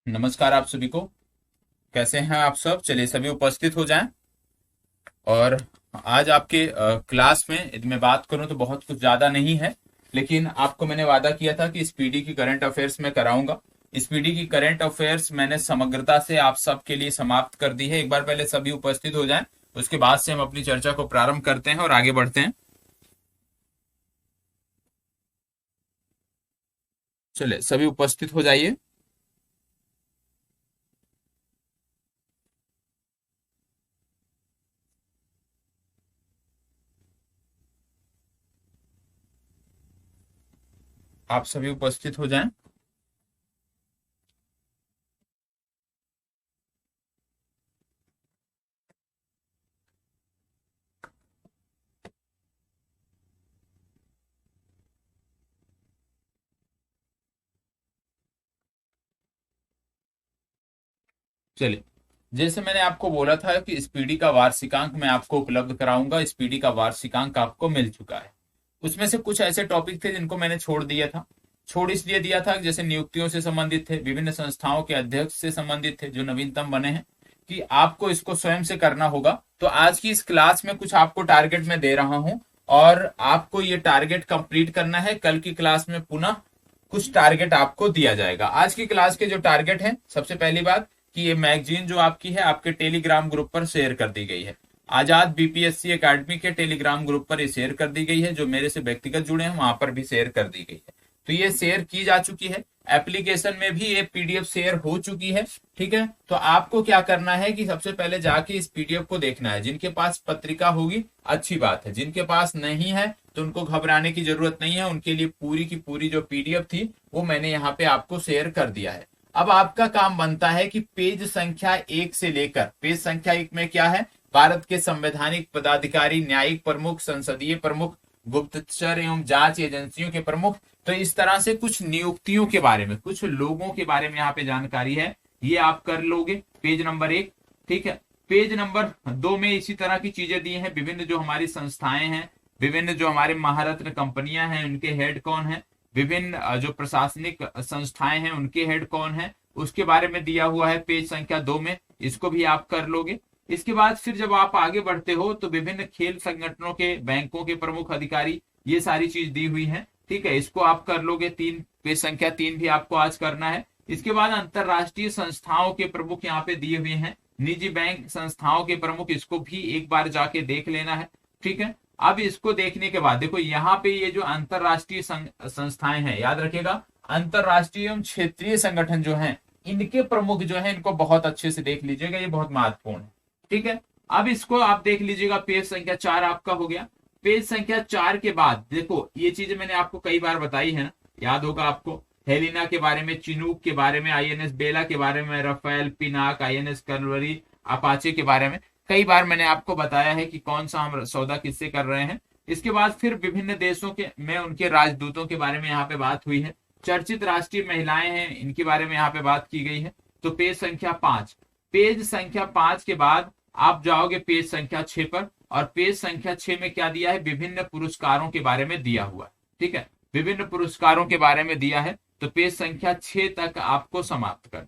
नमस्कार आप सभी को। कैसे हैं आप सब? चलिए सभी उपस्थित हो जाएं। और आज आपके क्लास में यदि मैं बात करूं तो बहुत कुछ ज्यादा नहीं है, लेकिन आपको मैंने वादा किया था कि स्पीडी की करंट अफेयर्स में कराऊंगा। स्पीडी की करंट अफेयर्स मैंने समग्रता से आप सबके लिए समाप्त कर दी है। एक बार पहले सभी उपस्थित हो जाएं, उसके बाद से हम अपनी चर्चा को प्रारंभ करते हैं और आगे बढ़ते हैं। चलिए सभी उपस्थित हो जाइए। आप सभी उपस्थित हो जाएं। चलिए, जैसे मैंने आपको बोला था कि स्पीडी का वार्षिकांक मैं आपको उपलब्ध कराऊंगा। स्पीडी का वार्षिकांक आपको मिल चुका है। उसमें से कुछ ऐसे टॉपिक थे जिनको मैंने छोड़ दिया था। छोड़ इसलिए दिया था कि जैसे नियुक्तियों से संबंधित थे, विभिन्न संस्थाओं के अध्यक्ष से संबंधित थे जो नवीनतम बने हैं, कि आपको इसको स्वयं से करना होगा। तो आज की इस क्लास में कुछ आपको टारगेट मैं दे रहा हूं और आपको ये टारगेट कंप्लीट करना है। कल की क्लास में पुनः कुछ टारगेट आपको दिया जाएगा। आज की क्लास के जो टारगेट है, सबसे पहली बात कि ये मैगजीन जो आपकी है आपके टेलीग्राम ग्रुप पर शेयर कर दी गई है। आजाद बीपीएससी एकेडमी के टेलीग्राम ग्रुप पर ये शेयर कर दी गई है। जो मेरे से व्यक्तिगत जुड़े हैं वहां पर भी शेयर कर दी गई है। तो ये शेयर की जा चुकी है। एप्लीकेशन में भी ये पीडीएफ शेयर हो चुकी है। ठीक है, तो आपको क्या करना है कि सबसे पहले जाके इस पीडीएफ को देखना है। जिनके पास पत्रिका होगी अच्छी बात है, जिनके पास नहीं है तो उनको घबराने की जरूरत नहीं है। उनके लिए पूरी की पूरी जो पीडीएफ थी वो मैंने यहाँ पे आपको शेयर कर दिया है। अब आपका काम बनता है कि पेज संख्या 1 से लेकर पेज संख्या 1 में क्या है, भारत के संवैधानिक पदाधिकारी, न्यायिक प्रमुख, संसदीय प्रमुख, गुप्तचर एवं जांच एजेंसियों के प्रमुख। तो इस तरह से कुछ नियुक्तियों के बारे में, कुछ लोगों के बारे में यहाँ पे जानकारी है, ये आप कर लोगे पेज नंबर 1। ठीक है, पेज नंबर 2 में इसी तरह की चीजें दी हैं। विभिन्न जो हमारी संस्थाएं हैं, विभिन्न जो हमारे महारत्न कंपनियां हैं उनके हेड कौन है, विभिन्न जो प्रशासनिक संस्थाएं हैं उनके हेड कौन है, उसके बारे में दिया हुआ है पेज संख्या 2 में। इसको भी आप कर लोगे। इसके बाद फिर जब आप आगे बढ़ते हो तो विभिन्न खेल संगठनों के, बैंकों के प्रमुख अधिकारी, ये सारी चीज दी हुई है। ठीक है, इसको आप कर लोगे। पेज संख्या 3 भी आपको आज करना है। इसके बाद अंतरराष्ट्रीय संस्थाओं के प्रमुख यहाँ पे दिए हुए हैं, निजी बैंक संस्थाओं के प्रमुख, इसको भी एक बार जाके देख लेना है। ठीक है, अब इसको देखने के बाद देखो यहाँ पे ये जो अंतरराष्ट्रीय संस्थाएं हैं, याद रखिएगा अंतरराष्ट्रीय एवं क्षेत्रीय संगठन जो हैं इनके प्रमुख जो हैं इनको बहुत अच्छे से देख लीजिएगा, ये बहुत महत्वपूर्ण है। ठीक है, अब इसको आप देख लीजिएगा। पेज संख्या 4 आपका हो गया। पेज संख्या 4 के बाद देखो ये चीजें मैंने आपको कई बार बताई है ना, याद होगा आपको। हेलिना के बारे में, चिनूक के बारे में, आईएनएस बेला के बारे में, Rafale, Pinaka, INS Kalvari, Apache के बारे में कई बार मैंने आपको बताया है कि कौन सा हम सौदा किससे कर रहे हैं। इसके बाद फिर विभिन्न देशों के में उनके राजदूतों के बारे में यहाँ पे बात हुई है। चर्चित राष्ट्रीय महिलाएं हैं, इनके बारे में यहाँ पे बात की गई है। तो पेज संख्या 5, पेज संख्या 5 के बाद आप जाओगे पेज संख्या 6 पर, और पेज संख्या 6 में क्या दिया है, विभिन्न पुरस्कारों के बारे में दिया हुआ है। ठीक है, विभिन्न पुरस्कारों के बारे में दिया है। तो पेज संख्या 6 तक आपको समाप्त कर।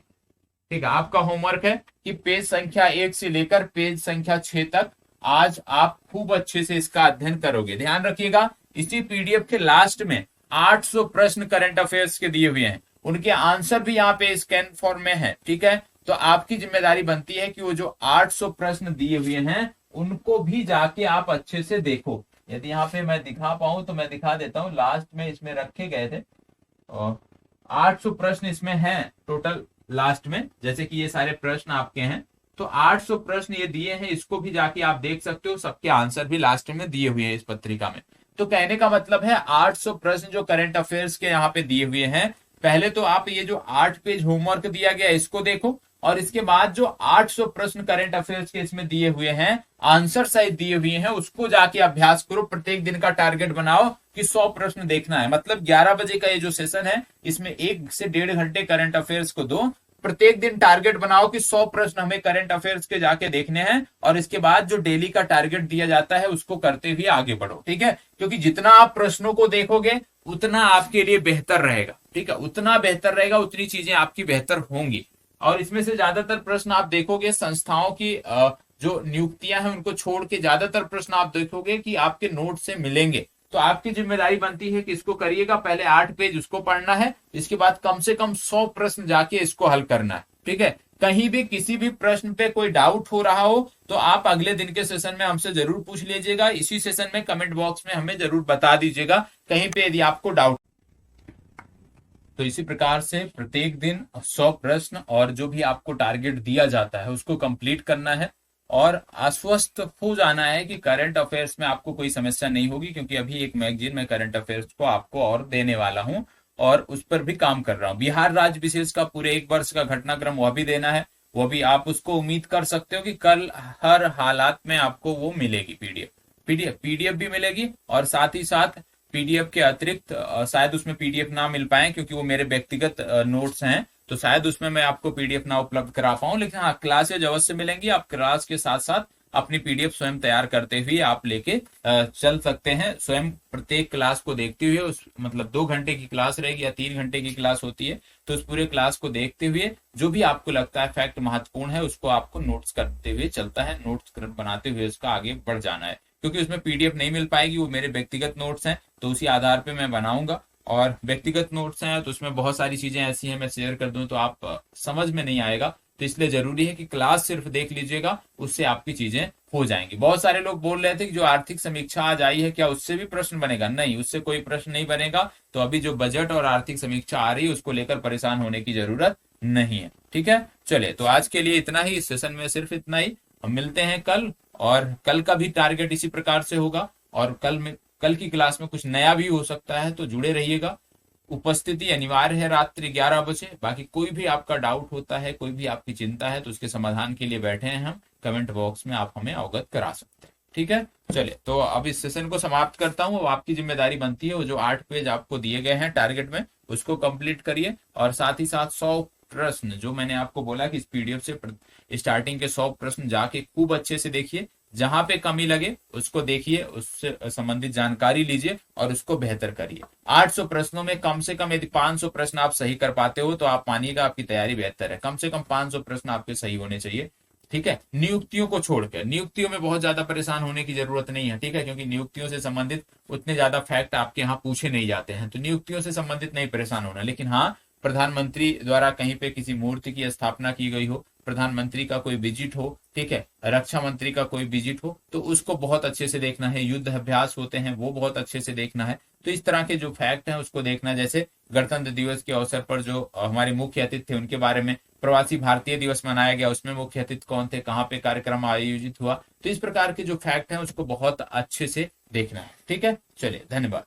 ठीक है, आपका होमवर्क है कि पेज संख्या 1 से लेकर पेज संख्या 6 तक आज आप खूब अच्छे से इसका अध्ययन करोगे। ध्यान रखिएगा, इसी पीडीएफ के लास्ट में 800 प्रश्न करंट अफेयर्स के दिए हुए हैं, उनके आंसर भी यहाँ पे स्कैन फॉर्म में है। ठीक है, तो आपकी जिम्मेदारी बनती है कि वो जो 800 प्रश्न दिए हुए हैं उनको भी जाके आप अच्छे से देखो। यदि यहाँ पे मैं दिखा पाऊं तो मैं दिखा देता हूँ, लास्ट में इसमें रखे गए थे और 800 प्रश्न इसमें हैं टोटल लास्ट में, जैसे कि ये सारे प्रश्न आपके हैं। तो 800 प्रश्न ये दिए हैं, इसको भी जाके आप देख सकते हो, सबके आंसर भी लास्ट में दिए हुए हैं इस पत्रिका में। तो कहने का मतलब है 800 प्रश्न जो करंट अफेयर्स के यहाँ पे दिए हुए हैं, पहले तो आप ये जो 8 पेज होमवर्क दिया गया इसको देखो, और इसके बाद जो 800 प्रश्न करंट अफेयर्स के इसमें दिए हुए हैं, आंसर सहित दिए हुए हैं, उसको जाके अभ्यास करो। प्रत्येक दिन का टारगेट बनाओ कि 100 प्रश्न देखना है। मतलब 11 बजे का ये जो सेशन है इसमें 1 से 1.5 घंटे करंट अफेयर्स को दो। प्रत्येक दिन टारगेट बनाओ कि 100 प्रश्न हमें करंट अफेयर्स के जाके देखने हैं, और इसके बाद जो डेली का टारगेट दिया जाता है उसको करते हुए आगे बढ़ो। ठीक है, क्योंकि जितना आप प्रश्नों को देखोगे उतना आपके लिए बेहतर रहेगा। ठीक है, उतना बेहतर रहेगा, उतनी चीजें आपकी बेहतर होंगी। और इसमें से ज्यादातर प्रश्न आप देखोगे संस्थाओं की जो नियुक्तियां हैं उनको छोड़ के ज्यादातर प्रश्न आप देखोगे कि आपके नोट से मिलेंगे। तो आपकी जिम्मेदारी बनती है कि इसको करिएगा, पहले 8 पेज उसको पढ़ना है, इसके बाद कम से कम 100 प्रश्न जाके इसको हल करना है। ठीक है, कहीं भी किसी भी प्रश्न पे कोई डाउट हो रहा हो तो आप अगले दिन के सेशन में हमसे जरूर पूछ लीजिएगा। इसी सेशन में कमेंट बॉक्स में हमें जरूर बता दीजिएगा कहीं पे यदि आपको डाउट। तो इसी प्रकार से प्रत्येक दिन 100 प्रश्न और जो भी आपको टारगेट दिया जाता है उसको कंप्लीट करना है और आश्वस्त हो जाना है कि करंट अफेयर्स में आपको कोई समस्या नहीं होगी, क्योंकि अभी एक मैगजीन में करंट अफेयर्स को आपको और देने वाला हूं और उस पर भी काम कर रहा हूं। बिहार राज्य विशेष का पूरे 1 वर्ष का घटनाक्रम वह भी देना है, वो भी आप उसको उम्मीद कर सकते हो कि कल हर हालात में आपको वो मिलेगी। पीडीएफ भी मिलेगी और साथ ही साथ पीडीएफ के अतिरिक्त शायद उसमें पीडीएफ ना मिल पाए क्योंकि वो मेरे व्यक्तिगत नोट्स हैं, तो शायद उसमें मैं आपको पीडीएफ ना उपलब्ध करा पाऊं, लेकिन हाँ क्लासेज अवश्य मिलेंगी। आप क्लास के साथ साथ अपनी पीडीएफ स्वयं तैयार करते हुए आप लेके चल सकते हैं। स्वयं प्रत्येक क्लास को देखते हुए उस मतलब 2 घंटे की क्लास रहेगी या 3 घंटे की क्लास होती है, तो उस पूरे क्लास को देखते हुए जो भी आपको लगता है फैक्ट महत्वपूर्ण है उसको आपको नोट्स करते हुए चलता है, नोट्स बनाते हुए उसका आगे बढ़ जाना है। क्योंकि उसमें पीडीएफ नहीं मिल पाएगी, वो मेरे व्यक्तिगत नोट्स हैं, तो उसी आधार पे मैं बनाऊंगा। और व्यक्तिगत नोट्स हैं तो उसमें बहुत सारी चीजें ऐसी हैं, मैं शेयर कर दूं तो आप समझ में नहीं आएगा, तो इसलिए जरूरी है कि क्लास सिर्फ देख लीजिएगा, उससे आपकी चीजें हो जाएंगी। बहुत सारे लोग बोल रहे थे कि जो आर्थिक समीक्षा आज आई है क्या उससे भी प्रश्न बनेगा? नहीं, उससे कोई प्रश्न नहीं बनेगा। तो अभी जो बजट और आर्थिक समीक्षा आ रही है उसको लेकर परेशान होने की जरूरत नहीं है। ठीक है, चलिए तो आज के लिए इतना ही, इस सेशन में सिर्फ इतना ही। हम मिलते हैं कल, और कल का भी टारगेट इसी प्रकार से होगा और कल की क्लास में कुछ नया भी हो सकता है, तो जुड़े रहिएगा। उपस्थिति अनिवार्य है रात्रि 11 बजे। बाकी कोई भी आपका डाउट होता है, कोई भी आपकी चिंता है, तो उसके समाधान के लिए बैठे हैं हम, कमेंट बॉक्स में आप हमें अवगत करा सकते हैं। ठीक है, चलिए तो अब इस सेशन को समाप्त करता हूँ। अब आपकी जिम्मेदारी बनती है वो जो 8 पेज आपको दिए गए हैं टारगेट में उसको कंप्लीट करिए, और साथ ही साथ 100 प्रश्न जो मैंने आपको बोला कि इस पीडीएफ से स्टार्टिंग के 100 प्रश्न जाके खूब अच्छे से देखिए, जहां पे कमी लगे उसको देखिए, उससे संबंधित जानकारी लीजिए और उसको बेहतर करिए। 800 प्रश्नों में कम से कम यदि 500 प्रश्न आप सही कर पाते हो तो आप मानिएगा आपकी तैयारी बेहतर है। कम से कम 500 प्रश्न आपके सही होने चाहिए। ठीक है, नियुक्तियों को छोड़कर, नियुक्तियों में बहुत ज्यादा परेशान होने की जरूरत नहीं है। ठीक है, क्योंकि नियुक्तियों से संबंधित उतने ज्यादा फैक्ट आपके यहाँ पूछे नहीं जाते हैं, तो नियुक्तियों से संबंधित नहीं परेशान होना। लेकिन हाँ, प्रधानमंत्री द्वारा कहीं पे किसी मूर्ति की स्थापना की गई हो, प्रधानमंत्री का कोई विजिट हो, ठीक है, रक्षा मंत्री का कोई विजिट हो, तो उसको बहुत अच्छे से देखना है। युद्ध अभ्यास होते हैं वो बहुत अच्छे से देखना है। तो इस तरह के जो फैक्ट हैं उसको देखना है। जैसे गणतंत्र दिवस के अवसर पर जो हमारे मुख्य अतिथि थे उनके बारे में, प्रवासी भारतीय दिवस मनाया गया उसमें मुख्य अतिथि कौन थे, कहाँ पे कार्यक्रम आयोजित हुआ, तो इस प्रकार के जो फैक्ट हैं उसको बहुत अच्छे से देखना है। ठीक है, चलिए धन्यवाद।